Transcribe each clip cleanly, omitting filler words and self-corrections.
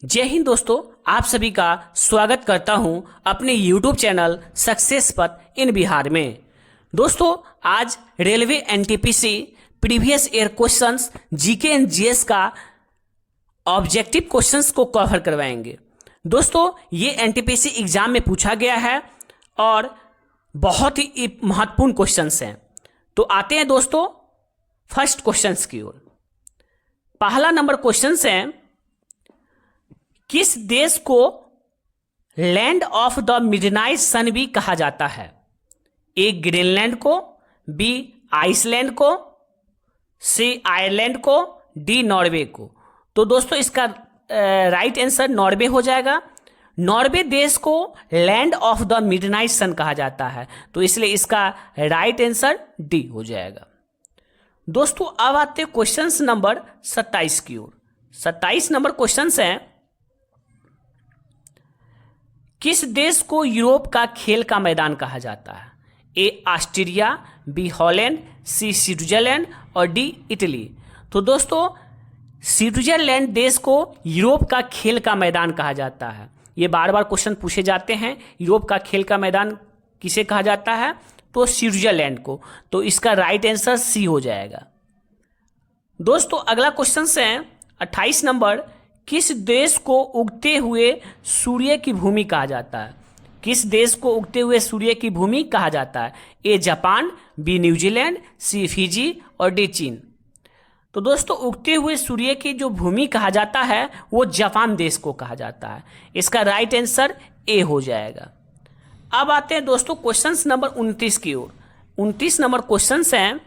जय हिंद दोस्तों, आप सभी का स्वागत करता हूं अपने YouTube चैनल सक्सेस पथ इन बिहार में। दोस्तों, आज railway NTPC previous year questions GK and GS का ऑब्जेक्टिव क्वेश्चंस को कवर करवाएंगे। दोस्तों, ये एनटीपीसी एग्जाम में पूछा गया है और बहुत ही महत्वपूर्ण क्वेश्चंस हैं। तो आते हैं दोस्तों फर्स्ट क्वेश्चंस की ओर। पहला नंबर क्वेश्चंस है, किस देश को लैंड ऑफ द मिडनाइट सन भी कहा जाता है? ए ग्रीनलैंड को, बी आइसलैंड को, सी आयरलैंड को, डी नॉर्वे को। तो दोस्तों इसका राइट आंसर नॉर्वे हो जाएगा। नॉर्वे देश को लैंड ऑफ द मिडनाइट सन कहा जाता है, तो इसलिए इसका राइट आंसर डी हो जाएगा। दोस्तों अब आते हैं क्वेश्चन नंबर 27 की ओर। 27 नंबर क्वेश्चन है, किस देश को यूरोप का खेल का मैदान कहा जाता है? ए ऑस्ट्रिया, बी हॉलैंड, सी स्विट्जरलैंड और डी इटली। तो दोस्तों स्विट्जरलैंड देश को यूरोप का खेल का मैदान कहा जाता है। ये बार बार क्वेश्चन पूछे जाते हैं, यूरोप का खेल का मैदान किसे कहा जाता है? तो स्विट्जरलैंड को। तो इसका राइट आंसर सी हो जाएगा। दोस्तों अगला क्वेश्चन है 28 नंबर, किस देश को उगते हुए सूर्य की भूमि कहा जाता है? किस देश को उगते हुए सूर्य की भूमि कहा जाता है? A Japan, B New Zealand, C Fiji और डी चीन। तो दोस्तों उगते हुए सूर्य की जो भूमि कहा जाता है वो जापान देश को कहा जाता है। इसका राइट आंसर ए हो जाएगा। अब आते हैं दोस्तों क्वेश्चन नंबर 29 की ओर। 29 नंबर क्वेश्चन है,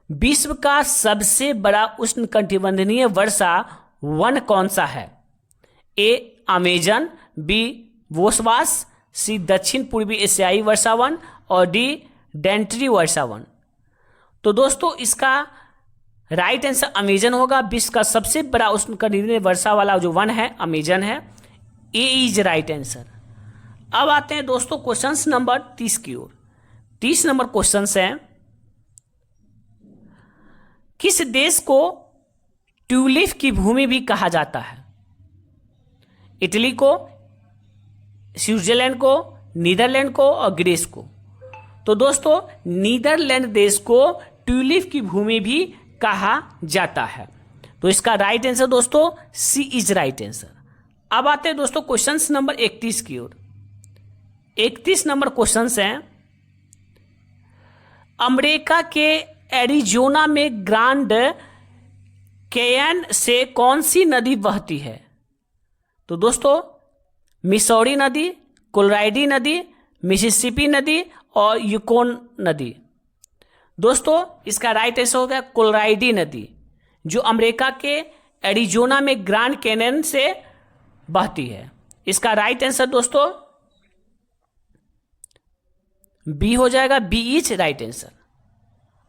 विश्व का सबसे बड़ा उष्णकटिबंधीय वर्षा वन कौन सा है? ए अमेजन, बी बोस्वास, सी दक्षिण पूर्वी एशियाई वर्षा वन और डी डेंट्री वर्षा वन। तो दोस्तों इसका राइट आंसर अमेजन होगा। विश्व का सबसे बड़ा उष्णकटिबंधीय वर्षा वाला जो वन है अमेजन है। ए इज राइट आंसर। अब आते हैं दोस्तों क्वेश्चन नंबर 30 की ओर। 30 नंबर क्वेश्चन है, किस देश को ट्यूलिप की भूमि भी कहा जाता है? इटली को, स्विट्जरलैंड को, नीदरलैंड को और ग्रीस को। तो दोस्तों नीदरलैंड देश को ट्यूलिप की भूमि भी कहा जाता है। तो इसका राइट आंसर दोस्तों सी इज राइट आंसर। अब आते हैं दोस्तों क्वेश्चन नंबर 31 की ओर। 31 नंबर क्वेश्चन है, अमेरिका के एरिजोना में ग्रांड कैयन से कौन सी नदी बहती है? तो दोस्तों मिसौरी नदी, कोलोराडो नदी, मिसिसिपी नदी और यूकोन नदी। दोस्तों इसका राइट आंसर होगा कोलोराडो नदी, जो अमेरिका के एरिजोना में ग्रांड कैयन से बहती है। इसका राइट आंसर दोस्तों बी हो जाएगा। B is right answer.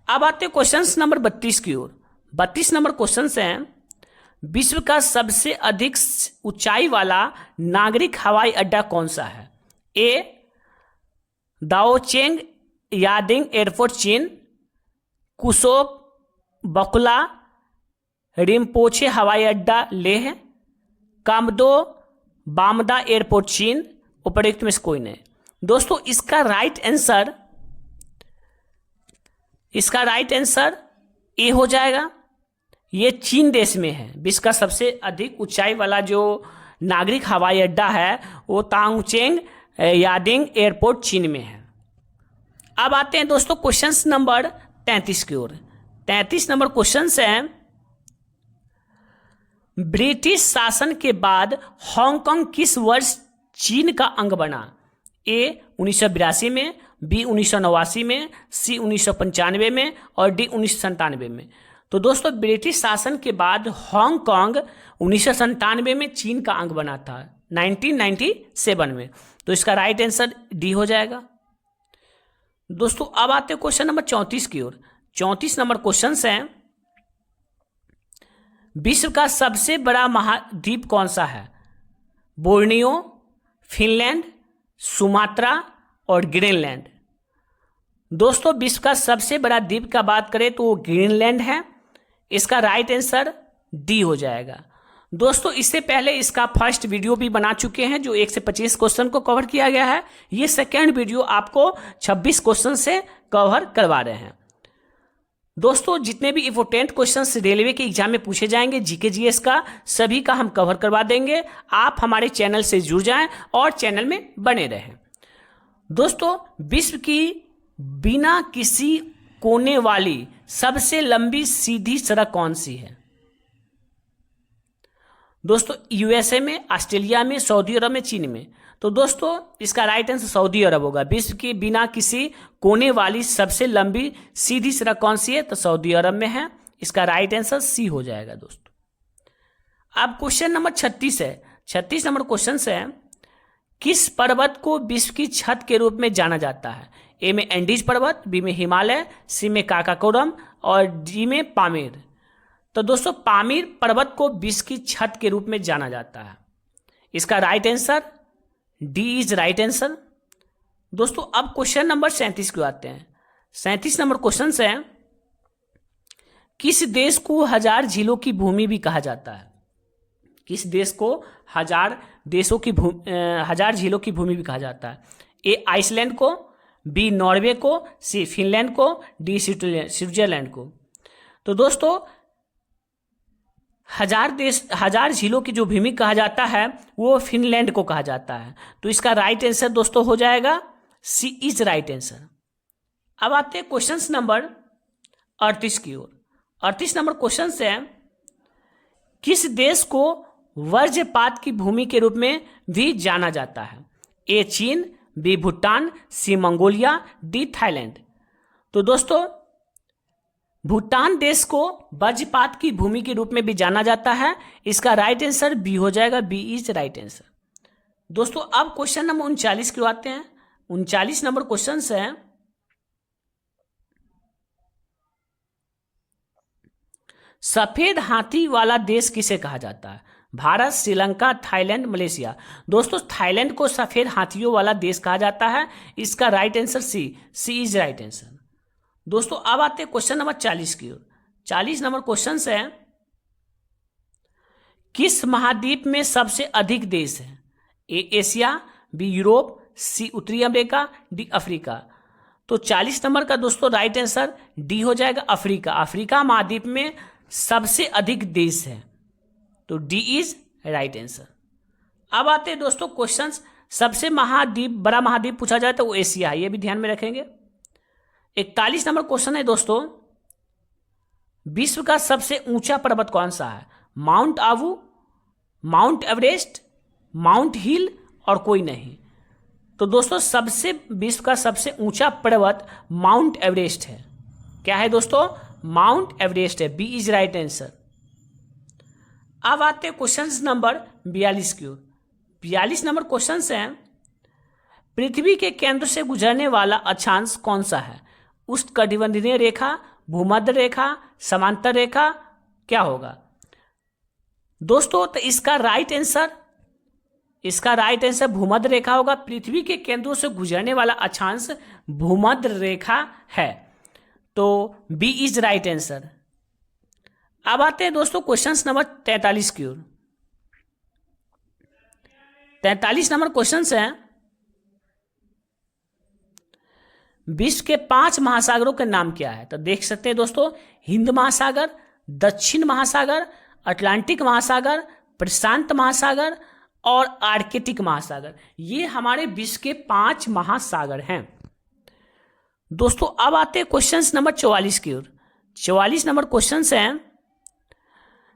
अब आते हैं क्वेश्चन नंबर 32 की ओर। 32 नंबर क्वेश्चन है, विश्व का सबसे अधिक ऊंचाई वाला नागरिक हवाई अड्डा कौन सा है? ए दाओचेंग यादिंग एयरपोर्ट चीन, कुसोक बकुला रिम्पोचे हवाई अड्डा लेह, कामदो बामदा एयरपोर्ट चीन, उपरोक्त में से कोई नहीं। दोस्तों इसका राइट आंसर ए हो जाएगा। ये चीन देश में है। विश्व का सबसे अधिक ऊंचाई वाला जो नागरिक हवाई अड्डा है वो ताओचेंग यादिंग एयरपोर्ट चीन में है। अब आते हैं दोस्तों क्वेश्चन नंबर 33 की ओर। 33 नंबर क्वेश्चन है, ब्रिटिश शासन के बाद हांगकांग किस वर्ष चीन का अंग बना? ए 1982 में, बी 1989 में, सी 1995 में और डी 1997 में। तो दोस्तों ब्रिटिश शासन के बाद हांगकांग 1997 में चीन का अंग बना था, 1997 में। तो इसका राइट आंसर डी हो जाएगा। दोस्तों अब आते हैं क्वेश्चन नंबर 34 की ओर। 34 नंबर क्वेश्चन है, विश्व का सबसे बड़ा महाद्वीप कौन सा है? बोर्नियो, फिनलैंड, सुमात्रा और ग्रीनलैंड। दोस्तों विश्व का सबसे बड़ा द्वीप का बात करें तो वो ग्रीनलैंड है। इसका राइट आंसर डी हो जाएगा। दोस्तों इससे पहले इसका फर्स्ट वीडियो भी बना चुके हैं जो 1 से 25 क्वेश्चन को कवर किया गया है। ये सेकेंड वीडियो आपको 26 क्वेश्चन से कवर करवा रहे हैं। दोस्तों जितने भी इंपोर्टेंट क्वेश्चंस रेलवे के एग्जाम में पूछे जाएंगे जीके जीएस का, सभी का हम कवर करवा देंगे। आप हमारे चैनल से जुड़ जाएं और चैनल में बने रहें। दोस्तों विश्व की बिना किसी कोने वाली सबसे लंबी सीधी सड़क कौन सी है? दोस्तों यूएसए में, ऑस्ट्रेलिया में, सऊदी अरब में, चीन में। तो दोस्तों इसका राइट आंसर सऊदी अरब होगा। विश्व की बिना किसी कोने वाली सबसे लंबी सीधी सड़क कौन सी है? तो सऊदी अरब में है। इसका राइट आंसर सी हो जाएगा। दोस्तों अब क्वेश्चन नंबर 36 है। 36 नंबर क्वेश्चन है, किस पर्वत को विश्व की छत के रूप में जाना जाता है? ए में एंडीज पर्वत, बी में हिमालय, सी में काराकोरम और डी में पामीर। तो दोस्तों पामीर पर्वत को विश्व की छत के रूप में जाना जाता है। इसका right answer D is right answer. दोस्तों अब क्वेश्चन नंबर 37 को आते हैं। 37 नंबर क्वेश्चन है, किस देश को 1000 झीलों की भूमि भी कहा जाता है? किस देश को 1000 झीलों की भूमि भी कहा जाता है? ए आइसलैंड को, बी नॉर्वे को, सी फिनलैंड को, डी स्विट्जरलैंड को। तो दोस्तों 1000 झीलों की जो भूमि कहा जाता है वो फिनलैंड को कहा जाता है। तो इसका राइट आंसर दोस्तों हो जाएगा सी इज राइट आंसर। अब आते हैं क्वेश्चन नंबर 38 की ओर। 38 नंबर क्वेश्चन है, किस देश को वज्रपात की भूमि के रूप में भी जाना जाता है? ए चीन, बी भूटान, सी मंगोलिया, डी थाईलैंड। तो दोस्तों भूटान देश को वज्रपात की भूमि के रूप में भी जाना जाता है। इसका राइट आंसर बी हो जाएगा। B is right answer. दोस्तों अब क्वेश्चन नंबर 39 को आते हैं। 39 नंबर क्वेश्चन है, सफेद हाथी वाला देश किसे कहा जाता है? Bharat, Sri Lanka, Thailand, Malaysia. दोस्तों थाईलैंड को सफेद हाथियों वाला देश कहा जाता है। इसका right answer C is right answer. दोस्तों अब आते हैं क्वेश्चन नंबर 40 की ओर। 40 नंबर क्वेश्चन है, किस महाद्वीप में सबसे अधिक देश है? ए एशिया, बी यूरोप, सी उत्तरी अमेरिका, डी अफ्रीका। तो 40 नंबर का दोस्तों राइट आंसर डी हो जाएगा अफ्रीका। अफ्रीका महाद्वीप में सबसे अधिक देश है। तो डी इज राइट आंसर। अब आते हैं दोस्तों क्वेश्चंस, सबसे बड़ा महाद्वीप पूछा जाए तो वो एशिया है, ये भी ध्यान में रखेंगे। 41 नंबर क्वेश्चन है दोस्तों, विश्व का सबसे ऊंचा पर्वत कौन सा है? Mount Abu, mount Everest, mount hill और कोई नहीं। तो दोस्तों विश्व का सबसे ऊंचा पर्वत माउंट एवरेस्ट है। क्या है दोस्तों? माउंट एवरेस्ट है। B is right answer. अब आते हैं क्वेश्चन नंबर 42 की ओर। 42 नंबर क्वेश्चन है, पृथ्वी के केंद्र से गुजरने वाला अक्षांश कौन सा है? उष्णकटिबंधीय रेखा, भूमध्य रेखा, समांतर रेखा, क्या होगा? दोस्तों तो इसका राइट आंसर भूमध्य रेखा होगा। पृथ्वी के केंद्रों से गुजरने वाला अक्षांश भूमध्य रेखा है। तो बी इज राइट आंसर। अब आते हैं दोस्तों क्वेश्चन नंबर 43 की ओर। 43 नंबर क्वेश्चन है, विश्व के 5 महासागरों के नाम क्या है? तो देख सकते हैं दोस्तों, हिंद महासागर, दक्षिण महासागर, अटलांटिक महासागर, प्रशांत महासागर और आर्कटिक महासागर। ये हमारे विश्व के 5 महासागर हैं। दोस्तों अब आते हैं क्वेश्चन नंबर 44 की ओर। 44 नंबर क्वेश्चन है,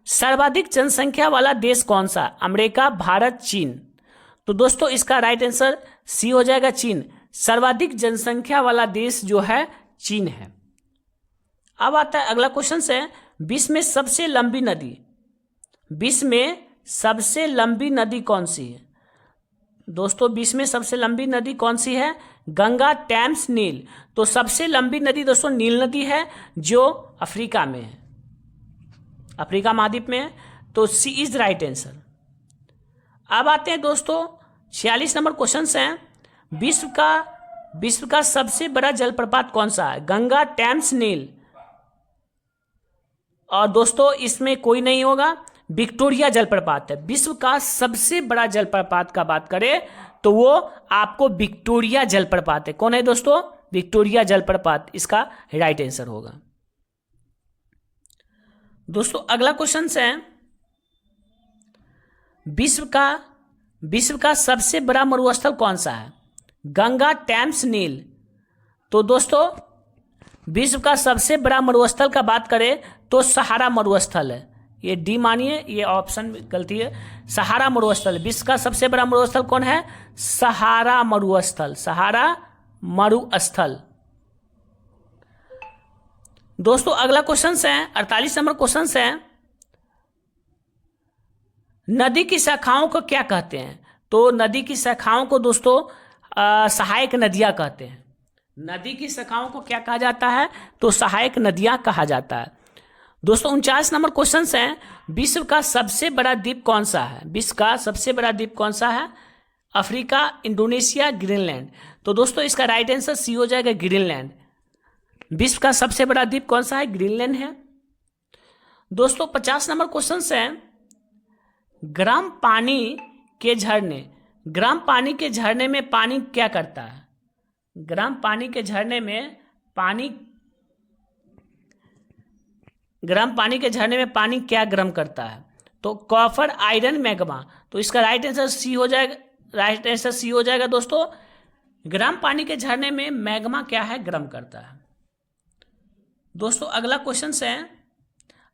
सर्वाधिक जनसंख्या वाला देश कौन सा? अमेरिका, भारत, चीन। तो दोस्तों इसका राइट आंसर सी हो जाएगा, चीन। सर्वाधिक जनसंख्या वाला देश जो है चीन है। अब आता है अगला क्वेश्चन है, विश्व में सबसे लंबी नदी कौन सी है? दोस्तों विश्व में सबसे लंबी नदी कौन सी है? गंगा, टेम्स, नील। तो सबसे लंबी नदी दोस्तों नील नदी है, जो अफ्रीका में है, अफ्रीका महाद्वीप में है। तो सी इज राइट आंसर। अब आते हैं दोस्तों 46 नंबर क्वेश्चन है, विश्व का सबसे बड़ा जलप्रपात कौन सा है? गंगा, टेम्स, नील। और दोस्तों इसमें कोई नहीं होगा, विक्टोरिया जलप्रपात है। विश्व का सबसे बड़ा जलप्रपात का बात करें तो वो आपको विक्टोरिया जलप्रपात है। कौन है दोस्तों? विक्टोरिया जलप्रपात इसका राइट आंसर होगा। दोस्तों अगला क्वेश्चन है, विश्व का सबसे बड़ा मरुस्थल कौन सा है? गंगा, टेम्स, नील। तो दोस्तों विश्व का सबसे बड़ा मरुस्थल का बात करें तो सहारा मरुस्थल है। ये डी मानिए, ये ऑप्शन गलती है। सहारा मरुस्थल, विश्व का सबसे बड़ा मरुस्थल कौन है? सहारा मरुस्थल, सहारा मरुस्थल। दोस्तों अगला क्वेश्चन है 48 नंबर क्वेश्चन है, नदी की शाखाओं को क्या कहते हैं? तो नदी की शाखाओं को दोस्तों सहायक नदियां कहते हैं। नदी की शाखाओं को क्या कहा जाता है? तो सहायक नदियां कहा जाता है। दोस्तों 49 नंबर क्वेश्चन है, विश्व का सबसे बड़ा द्वीप कौन सा है? विश्व का सबसे बड़ा द्वीप कौन सा है? Africa, Indonesia, Greenland. तो दोस्तों इसका राइट आंसर सी हो जाएगा, ग्रीनलैंड। विश्व का सबसे बड़ा द्वीप कौन सा है? ग्रीनलैंड है। दोस्तों 50 नंबर क्वेश्चन है, गर्म पानी के झरने, गर्म पानी के झरने में पानी क्या करता है? गर्म पानी के झरने में पानी, गर्म पानी के झरने में पानी क्या गर्म करता है? तो कॉपर, आयरन, मैग्मा। तो इसका राइट आंसर सी हो जाएगा, राइट आंसर सी हो जाएगा दोस्तों। गर्म पानी के झरने में मैग्मा क्या है? गर्म करता है। दोस्तों अगला क्वेश्चन है,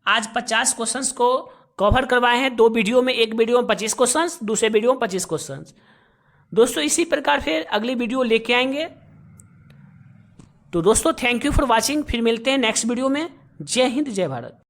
आज 50 क्वेश्चंस को कवर करवाए हैं, 2 वीडियो में, एक वीडियो में 25 क्वेश्चंस, दूसरे वीडियो में 25 क्वेश्चंस। दोस्तों इसी प्रकार फिर अगली वीडियो लेके आएंगे। तो दोस्तों थैंक यू फॉर वॉचिंग, फिर मिलते हैं नेक्स्ट वीडियो में। जय हिंद, जय भारत।